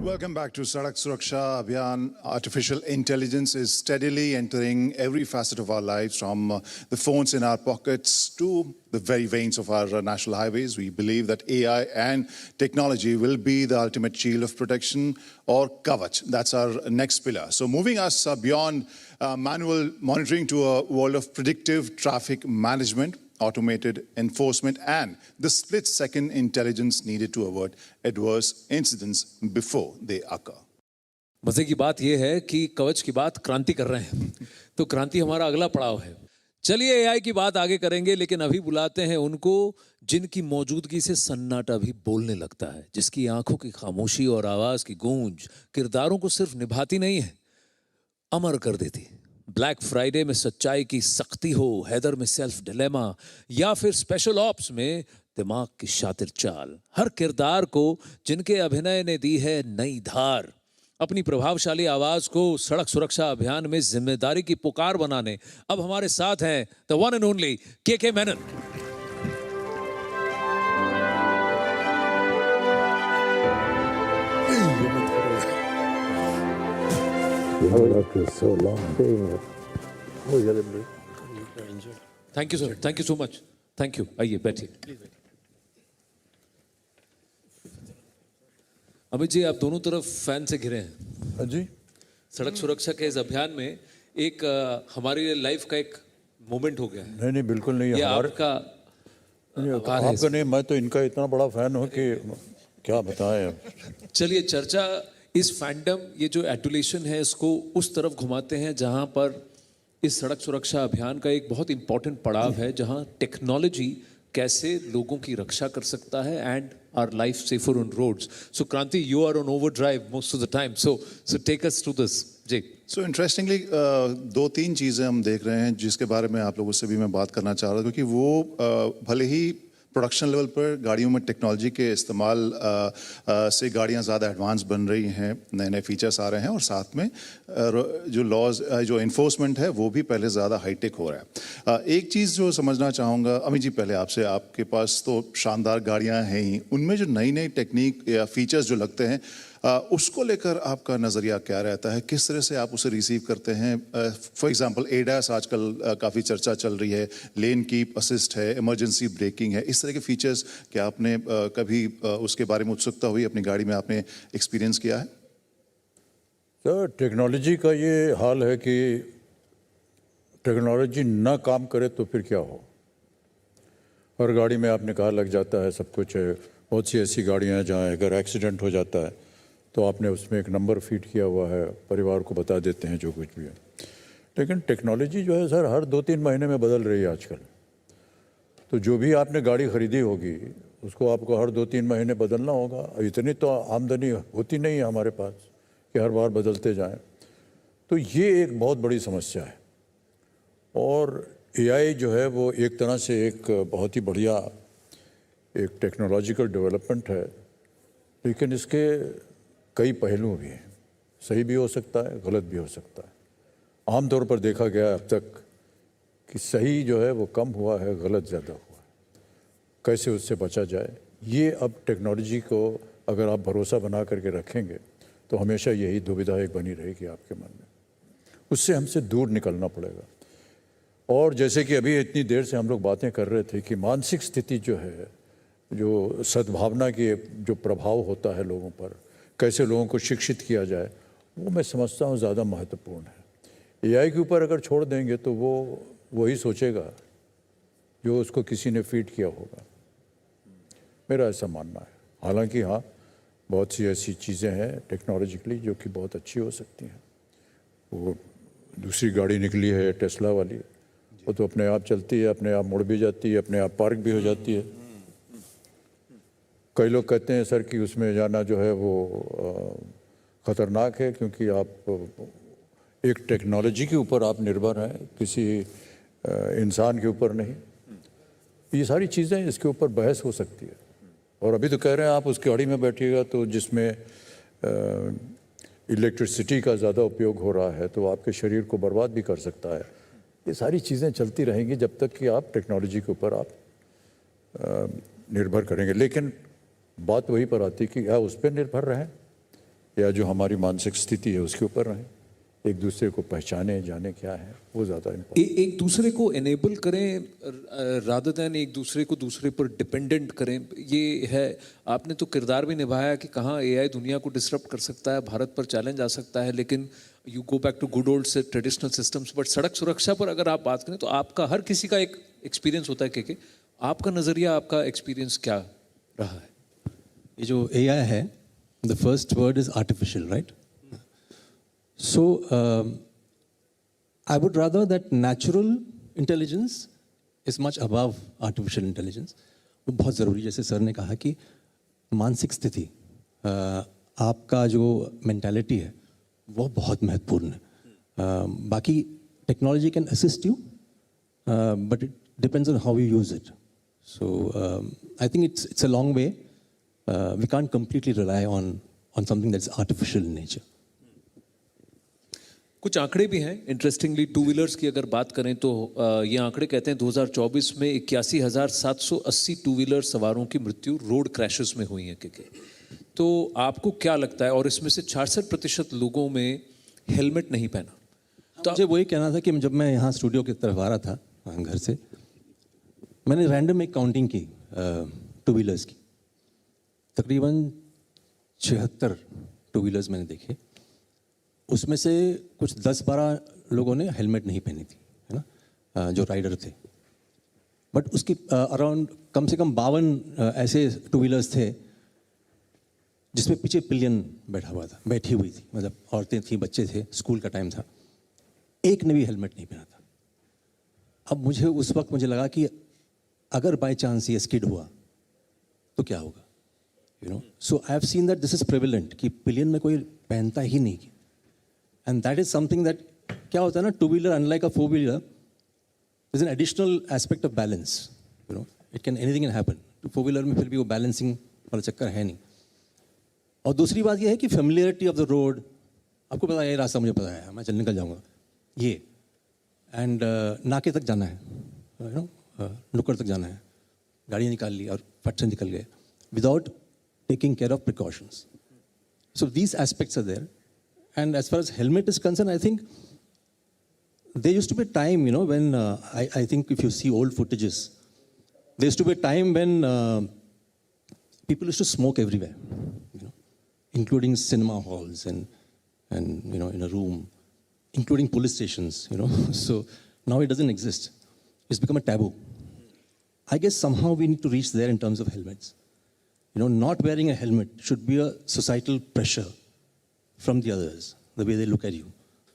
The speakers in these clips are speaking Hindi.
Welcome back to Sadak Suraksha Abhiyan. Artificial intelligence is steadily entering every facet of our lives, from the phones in our pockets to the very veins of our national highways. We believe that AI and technology will be the ultimate shield of protection, or Kavach. That's our next pillar. So moving us beyond manual monitoring to a world of predictive traffic management, automated enforcement, and the split-second intelligence needed to avert adverse incidents before they occur. मजे की बात यह है कि कवच की बात क्रांति कर रहे हैं, तो क्रांति हमारा अगला पड़ाव है। चलिए एआई की बात आगे करेंगे, लेकिन अभी बुलाते हैं उनको जिनकी मौजूदगी से सन्नाटा भी बोलने लगता है, जिसकी आंखों की खामोशी और आवाज की गूंज किरदारों को सिर्फ निभाती नहीं है, अमर कर देती है। ब्लैक फ्राइडे में सच्चाई की सख्ती हो, हैदर में सेल्फ डिलेमा, या फिर स्पेशल ऑप्स में दिमाग की शातिर चाल, हर किरदार को जिनके अभिनय ने दी है नई धार। अपनी प्रभावशाली आवाज को सड़क सुरक्षा अभियान में जिम्मेदारी की पुकार बनाने अब हमारे साथ हैं द वन एंड ओनली के Menon. After so long being thank you sir, thank you so much, thank you. आइए बैठिए। अमित जी, आप दोनों तरफ फैन से घिरे हैं जी। सड़क सुरक्षा के इस अभियान में एक हमारी लाइफ का एक मोमेंट हो गया है। नहीं बिल्कुल नहीं। ये आपका आपका नहीं, मैं तो इनका इतना बड़ा फैन हूँ कि क्या बताएं। चलिए, चर्चा इस फैंडम, ये जो एडुलेशन है, इसको उस तरफ घुमाते हैं जहां पर इस सड़क सुरक्षा अभियान का एक बहुत इंपॉर्टेंट पड़ाव है, जहां टेक्नोलॉजी कैसे लोगों की रक्षा कर सकता है and our life safer on roads. So Kranti, you are on overdrive most of the time, so take us through this जी। सो इंटरेस्टिंगली दो तीन चीज़ें हम देख रहे हैं जिसके बारे में आप लोगों से भी मैं बात करना चाह रहा था, क्योंकि वो भले ही प्रोडक्शन लेवल पर गाड़ियों में टेक्नोलॉजी के इस्तेमाल से गाड़ियां ज़्यादा एडवांस बन रही हैं, नए नए फीचर्स आ रहे हैं, और साथ में जो लॉज, जो इन्फोर्समेंट है वो भी पहले ज़्यादा हाईटेक हो रहा है। एक चीज़ जो समझना चाहूँगा अमित जी, पहले आपसे, आपके पास तो शानदार गाड़ियाँ हैं ही, उनमें जो नई नई टेक्निक या फीचर्स जो लगते हैं, उसको लेकर आपका नज़रिया क्या रहता है? किस तरह से आप उसे रिसीव करते हैं? फॉर एग्जांपल एडास आजकल काफ़ी चर्चा चल रही है, लेन कीप असिस्ट है, इमरजेंसी ब्रेकिंग है, इस तरह के फीचर्स क्या आपने कभी उसके बारे में उत्सुकता हुई, अपनी गाड़ी में आपने एक्सपीरियंस किया है? सर, टेक्नोलॉजी का ये हाल है कि टेक्नोलॉजी ना काम करे तो फिर क्या हो। हर गाड़ी में आपने कहा लग जाता है सब कुछ है। बहुत सी ऐसी गाड़ियाँ हैं जहाँ अगर एक्सीडेंट हो जाता है तो आपने उसमें एक नंबर फीड किया हुआ है, परिवार को बता देते हैं जो कुछ भी है। लेकिन टेक्नोलॉजी जो है सर, हर 2-3 महीने में बदल रही है आजकल। तो जो भी आपने गाड़ी ख़रीदी होगी उसको आपको हर 2-3 महीने बदलना होगा। इतनी तो आमदनी होती नहीं है हमारे पास कि हर बार बदलते जाएं। तो ये एक बहुत बड़ी समस्या है, और एआई जो है वो एक तरह से एक बहुत ही बढ़िया एक टेक्नोलॉजिकल डेवलपमेंट है, लेकिन इसके कई पहलू भी हैं। सही भी हो सकता है, गलत भी हो सकता है। आमतौर पर देखा गया अब तक कि सही जो है वो कम हुआ है, गलत ज़्यादा हुआ है। कैसे उससे बचा जाए, ये अब टेक्नोलॉजी को अगर आप भरोसा बना करके रखेंगे तो हमेशा यही दुविधा एक बनी रहेगी आपके मन में। उससे हमसे दूर निकलना पड़ेगा। और जैसे कि अभी इतनी देर से हम लोग बातें कर रहे थे कि मानसिक स्थिति जो है, जो सद्भावना के जो प्रभाव होता है लोगों पर, कैसे लोगों को शिक्षित किया जाए, वो मैं समझता हूँ ज़्यादा महत्वपूर्ण है। एआई के ऊपर अगर छोड़ देंगे तो वो वही सोचेगा जो उसको किसी ने फीड किया होगा, मेरा ऐसा मानना है। हालांकि हाँ, बहुत सी ऐसी चीज़ें हैं टेक्नोलॉजिकली जो कि बहुत अच्छी हो सकती हैं। वो दूसरी गाड़ी निकली है टेस्ला वाली, वो तो अपने आप चलती है, अपने आप मुड़ भी जाती है, अपने आप पार्क भी हो जाती है। कई लोग कहते हैं सर कि उसमें जाना जो है वो ख़तरनाक है, क्योंकि आप एक टेक्नोलॉजी के ऊपर आप निर्भर हैं, किसी इंसान के ऊपर नहीं। ये सारी चीज़ें, इसके ऊपर बहस हो सकती है। और अभी तो कह रहे हैं आप उस गाड़ी में बैठिएगा तो जिसमें इलेक्ट्रिसिटी का ज़्यादा उपयोग हो रहा है तो आपके शरीर को बर्बाद भी कर सकता है। ये सारी चीज़ें चलती रहेंगी जब तक कि आप टेक्नोलॉजी के ऊपर आप निर्भर करेंगे। लेकिन बात वही पर आती कि क्या उस पर निर्भर रहें या जो हमारी मानसिक स्थिति है उसके ऊपर रहें, एक दूसरे को पहचाने, जाने क्या है, वो ज़्यादा इम्पोर्टेंट। एक दूसरे को एनेबल करें रादर देन एक दूसरे को दूसरे पर डिपेंडेंट करें, ये है। आपने तो किरदार भी निभाया कि कहाँ एआई दुनिया को डिसरप्ट कर सकता है, भारत पर चैलेंज आ सकता है, लेकिन you go back to good old से ट्रेडिशनल सिस्टम्स। बट सड़क सुरक्षा पर अगर आप बात करें तो आपका हर किसी का एक एक्सपीरियंस होता है कि आपका नज़रिया, आपका एक्सपीरियंस क्या रहा है? ये जो एआई है, the first word is artificial, right? So I would rather that natural intelligence is much above artificial intelligence. वो बहुत ज़रूरी, जैसे सर ने कहा कि मानसिक स्थिति, आपका जो मेंटालिटी है वो बहुत महत्वपूर्ण है। बाकी technology can assist you, but it depends on how you use it. So I think it's a long way. We can't completely rely on something that's artificial in nature. कुछ आंकड़े भी हैं इंटरेस्टिंगली। टू व्हीलर्स की अगर बात करें तो ये आंकड़े कहते हैं 2024 में 81,780 टू व्हीलर सवारों की मृत्यु रोड क्रैशेस में हुई है। तो आपको क्या लगता है? और इसमें से 66% लोगों में हेलमेट नहीं पहना। तो मुझे वही कहना था कि जब मैं यहाँ स्टूडियो की तरफ आ रहा था घर से, मैंने रैंडम एक काउंटिंग की टू व्हीलर्स की, तकरीबन 76 टू व्हीलर्स मैंने देखे। उसमें से कुछ 10-12 लोगों ने हेलमेट नहीं पहनी थी, है ना, जो राइडर थे। बट उसकी अराउंड कम से कम 52 ऐसे टू व्हीलर्स थे जिसमें पीछे पिलियन बैठी हुई थी, मतलब औरतें थी, बच्चे थे, स्कूल का टाइम था, एक ने भी हेलमेट नहीं पहना था। अब उस वक्त मुझे लगा कि अगर बाय चांस ये स्किड हुआ तो क्या होगा, you know. So I have seen that this is prevalent कि पिलियन में कोई पहनता ही नहीं, and that is something that, क्या होता है ना, two wheeler unlike a four wheeler is an additional aspect of balance, you know, it can anything can happen. तो फोर व्हीलर में फिर भी वो बैलेंसिंग वाला चक्कर है नहीं। और दूसरी बात ये है कि फेमिलियरिटी ऑफ द रोड, आपको पता है ये रास्ता मुझे पता है, मैं चल निकल जाऊँगा ये, एंड नाके तक जाना है, यू नो, नुक्कड़ तक जाना है, गाड़ी निकाल ली और फट से निकल गए without taking care of precautions. So these aspects are there, and as far as helmet is concern, I think there used to be a time, you know, when I think if you see old footages, there used to be a time when people used to smoke everywhere, you know, including cinema halls and you know, in a room, including police stations, you know. So now it doesn't exist. It's become a taboo. I guess somehow we need to reach there in terms of helmets. You know, not wearing a helmet should be a societal pressure from the others, the way they look at you.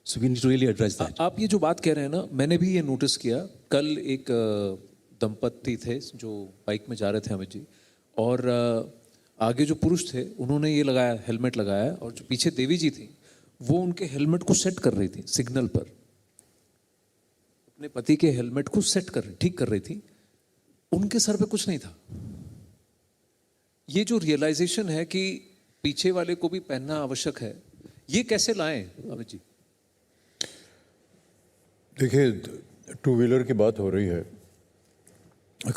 So we need to really address that. आप ये जो बात कह रहे हैं ना, मैंने भी ये नोटिस किया। कल एक दंपत्ति थे जो बाइक में जा रहे थे अमित जी, और आगे जो पुरुष थे उन्होंने ये लगाया, हेलमेट लगाया, और जो पीछे देवी जी थी वो उनके हेलमेट को सेट कर रही थी सिग्नल पर, अपने पति के हेलमेट को सेट कर रही, ठीक कर रही थी। उनके सर पे कुछ नहीं था। ये जो रियलाइजेशन है कि पीछे वाले को भी पहनना आवश्यक है, ये कैसे लाएं अमित जी? देखिए, टू व्हीलर की बात हो रही है।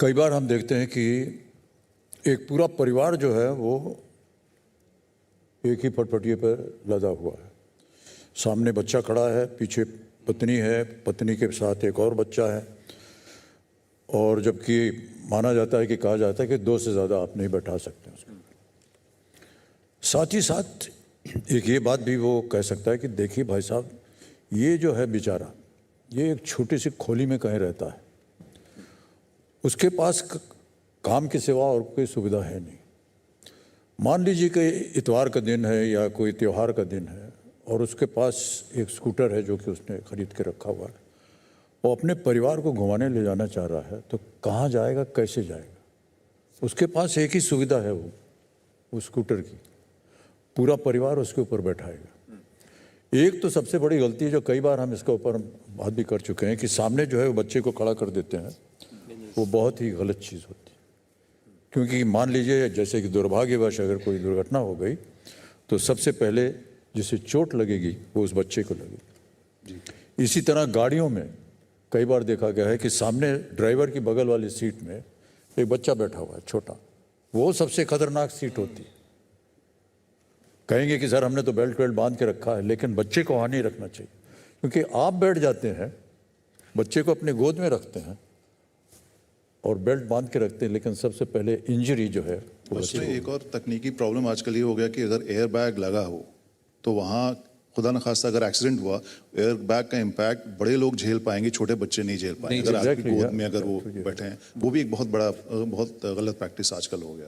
कई बार हम देखते हैं कि एक पूरा परिवार जो है वो एक ही फटफटिए पर लदा हुआ है। सामने बच्चा खड़ा है, पीछे पत्नी है, पत्नी के साथ एक और बच्चा है, और जबकि माना जाता है कि कहा जाता है कि 2 से ज़्यादा आप नहीं बैठा सकते उसको। साथ ही साथ एक ये बात भी वो कह सकता है कि देखिए भाई साहब, ये जो है बेचारा, ये एक छोटी सी खोली में कहीं रहता है, उसके पास काम के सिवा और कोई सुविधा है नहीं। मान लीजिए कि इतवार का दिन है या कोई त्यौहार का दिन है और उसके पास एक स्कूटर है जो कि उसने खरीद के रखा हुआ है, वो अपने परिवार को घुमाने ले जाना चाह रहा है, तो कहाँ जाएगा, कैसे जाएगा? उसके पास एक ही सुविधा है, वो स्कूटर की, पूरा परिवार उसके ऊपर बैठाएगा। एक तो सबसे बड़ी गलती है जो कई बार हम इसके ऊपर बात भी कर चुके हैं कि सामने जो है वो बच्चे को खड़ा कर देते हैं, वो बहुत ही गलत चीज़ होती है। क्योंकि मान लीजिए जैसे कि दुर्भाग्यवश अगर कोई दुर्घटना हो गई तो सबसे पहले जिसे चोट लगेगी वो उस बच्चे को लगेगी। इसी तरह गाड़ियों में कई बार देखा गया है कि सामने ड्राइवर की बगल वाली सीट में एक बच्चा बैठा हुआ है छोटा, वो सबसे खतरनाक सीट होती है। कहेंगे कि सर हमने तो बेल्ट वेल्ट बांध के रखा है, लेकिन बच्चे को वहाँ नहीं रखना चाहिए, क्योंकि आप बैठ जाते हैं, बच्चे को अपने गोद में रखते हैं और बेल्ट बांध के रखते हैं, लेकिन सबसे पहले इंजरी जो है वो बच्चे उसमें एक और तकनीकी प्रॉब्लम आजकल ये हो गया कि अगर एयर बैग लगा हो तो वहाँ खुदा न खास्ता अगर एक्सीडेंट हुआ, एयर बैग का इम्पैक्ट बड़े लोग झेल पाएंगे, छोटे बच्चे नहीं झेल पाएंगे। अगर आपकी exactly, गोद yeah. में अगर वो बैठे हैं, वो भी एक बहुत बड़ा बहुत गलत प्रैक्टिस आजकल हो गया।